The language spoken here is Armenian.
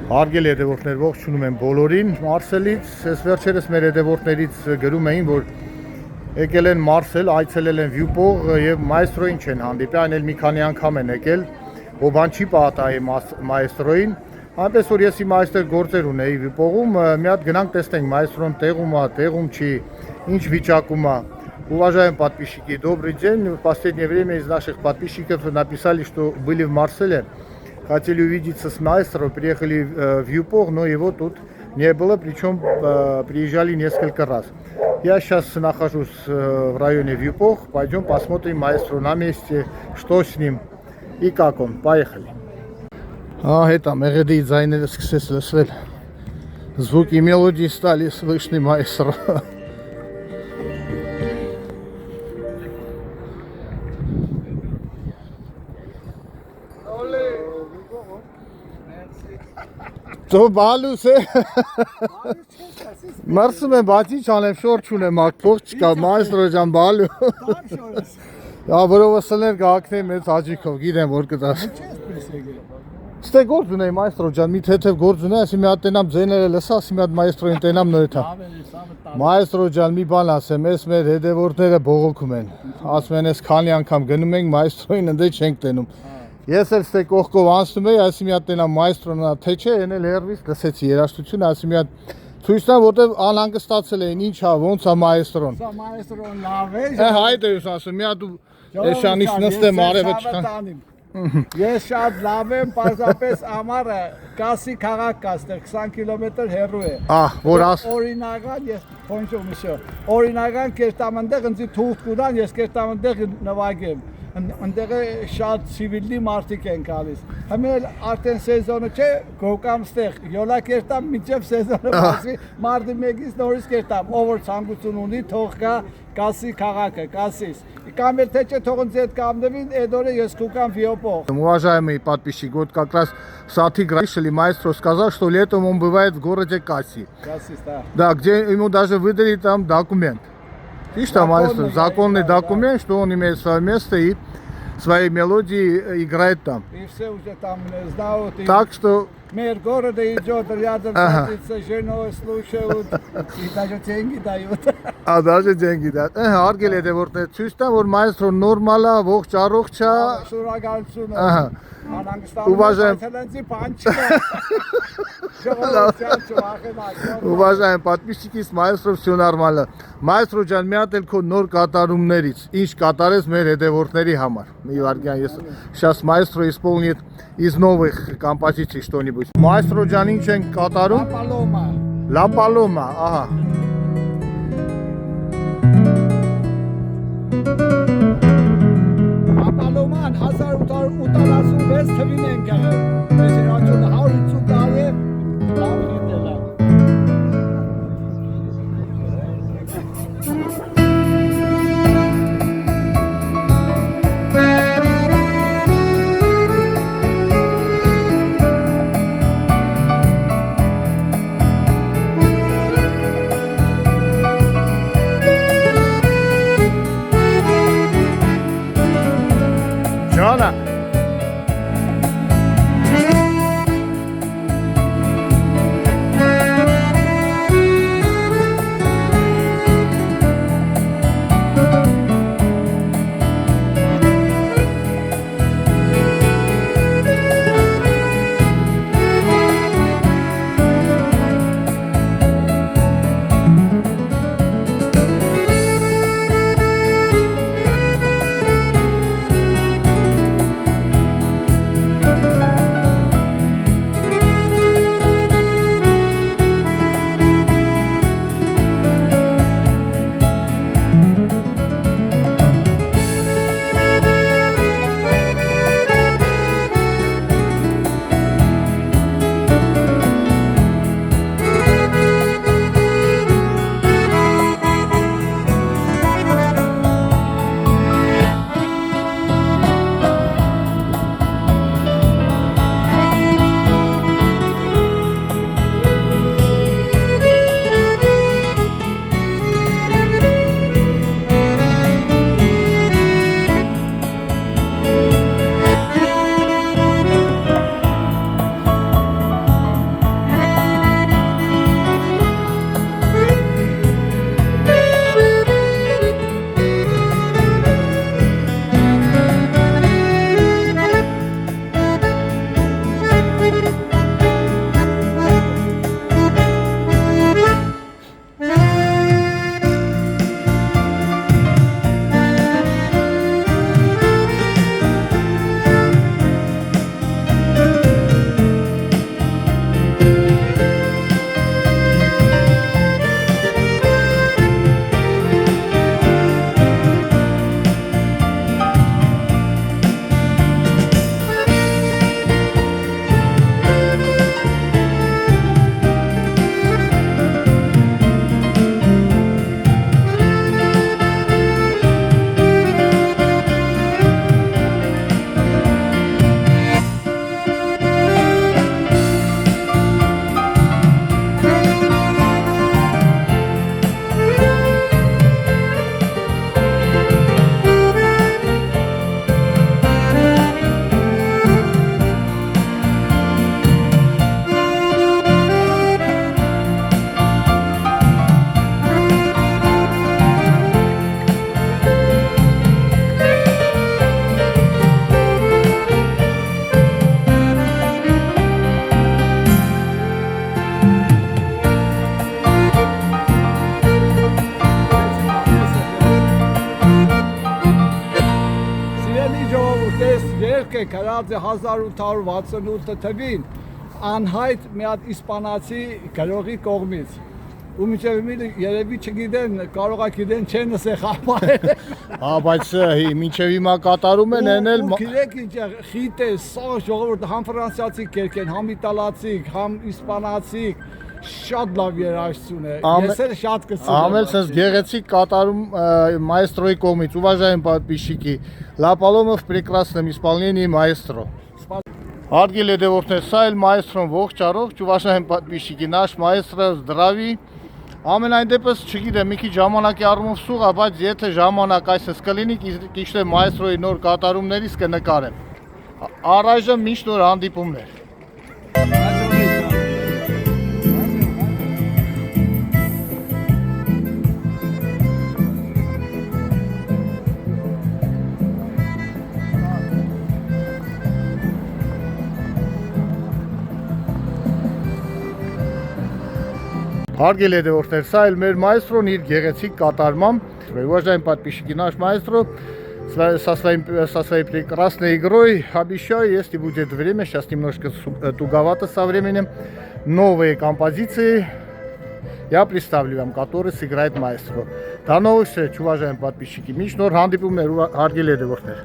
Հարգելի հետևորդներ, ողջունում եմ բոլորին։ Մարսելից, այս վերջերս մեր հետևորդներից գրում էին, որ եկել են Մարսել, այցելել են Վյուպող եւ մայստրոին չեն հանդիպել, այն էլ մի քանի անգամ են եկել, որ բան չի պատահի մայստրոին։ Այնպես որ ես իմ այստեղ գործեր ունեի Վյուպողում, մի հատ գնանք տեսնենք մայստրոն տեղում է, տեղում չի, ինչ вичакում է։ Уважаемые подписчики, добрый день. В последнее время из наших подписчиков написали, что были в Марселе. Хотели увидеться с майстром, приехали в Вьюпог, но его тут не было, причем приезжали несколько раз. Я сейчас нахожусь в районе Вьюпог, пойдем посмотрим майстру на месте, что с ним и как он. Поехали. Это мелодии дизайнера сксеслесвель. Звуки мелодии стали слышны майстру. तो बालू से मर्स में बाजी चाले शोर छूने मार्क पोस्ट का माइस्ट्रो जान बालू या बरो वसलर गाखने में साजी खोगी दे बोल के दास स्टे गोर्ज नहीं माइस्ट्रो जान मी थे गोर्ज नहीं ऐसे में आते नाम जेनर लसा से में माइस्ट्रो इन नाम नहीं था माइस्ट्रो जान मी बाला से में इसमें रेडे बोर्डे बोगो कुमेन आज मैंने इस खाने आंखम गनमेंग माइस्ट्रो इन अंदर चेंगते नुम Ես էլ ստե կողքով անցնում եի, ասի մի հատ տենա մայստրոնա թե չէ, էնել հերվից լսեցի երաժշտություն, ասի մի հատ ցույց տա, որտեվ անհանգստացել էին, ինչ է, ոնց է մայստրոն։ Սա մայստրոն լավ է։ Հայտ է ես ասում, մի հատ ու էշանից նստեմ արևը չկան։ Ես շատ լավ եմ, պարզապես ամառը Կասի քաղաք կա, այստեղ 20 կիլոմետր հեռու է։ Որ օրինական ես փոնջում շո։ Օրինական կերտամնդեղ ինձ թուղթ կուտան, ես կերտամնդեղ նվագեմ։ Այնտեղ շատ ցիվիլի մարդիկ են գալիս։ Համել արդեն սեզոնը չէ, գոկամ ստեղ, յոլա կերտամ միջև սեզոնը բացի, մարտի 1-ից նորից կերտամ, ով որ ցանկություն ունի, թող գա Կասի քաղաքը, Կասիս։ Կամ էլ թե չէ թող ինձ հետ կամնվին, այդ օրը ես կուկամ Վիոպող։ Уважаемые подписчики, вот как раз Сати Гришли маэстро сказал, что летом он бывает в городе Касси. Кассис, да. Да, где ему даже выдали там документ. Видишь, там законный документ, что он имеет свое место и свои мелодии играет там. И все уже там знают. Так что... Мэр города идет рядом, садится, женой слушают и даже деньги дают. Даже деньги дают. Արգել հետևորդներ ցույց տա, որ մայստրոն նորմալ է, ողջ առողջ է։ Շնորհակալություն։ Уважаемые подписчики, с маэстро все нормально. Маэстро ջան, մի հատ էլ քո նոր կատարումներից, ինչ կատարես մեր հետևորդների համար։ Իվարգյան, ես сейчас маэстро исполнит из новых композиций что-нибудь. Маэстро ջան, ինչ են կատարում? La Paloma, ահա։ La Paloma-ն 1886 թվին են գնել։ Ես իրաչուն 150 տարի է լավ գիտել է։ Jana. գրած է 1868 թվին անհայտ մի հատ իսպանացի գրողի կողմից։ Ու մինչև մի երևի չգիտեն, կարող է գիտեն չեն ասել խաղապահել։ Հա, բայց մինչև հիմա կատարում են էնել Գիտեք ինչ խիտ է, սա ժողովուրդ համ ֆրանսիացի կերք են, համ իտալացիք, համ իսպանացիք, շատ լավ երաժշտություն է։ Ես էլ շատ կսիրեմ։ Ամել sense գեղեցիկ կատարում маэстроի կողմից, уважаемые подписчики, La Paloma в прекрасном исполнении маэстро։ Հարգելի հետևորդներ, սա էլ маэстрոն ողջ առողջ, уважаемые подписчики, наш маэстро здравий։ Ամենայն դեպս չգիտեմ, մի քիչ ժամանակի առումով սուղ է, բայց եթե ժամանակ այսպես կլինի, ճիշտ է маэсտրոյի նոր կատարումներից կնկարեմ։ Առայժմ միշտ նոր հանդիպումներ։ Հարգելի հետևորդներ, սա էլ մեր маэстрոն իր героцик կատարմամբ, уважаемые подписчики, наш маэстро со своей прекрасной игрой, обещаю, если будет время, сейчас немножко туговато со временем, новые композиции я представлю вам, которые сыграет маэстро. До новых встреч, уважаемые подписчики, мիշտ նոր հանդիպումներ, հարգելի հետևորդներ։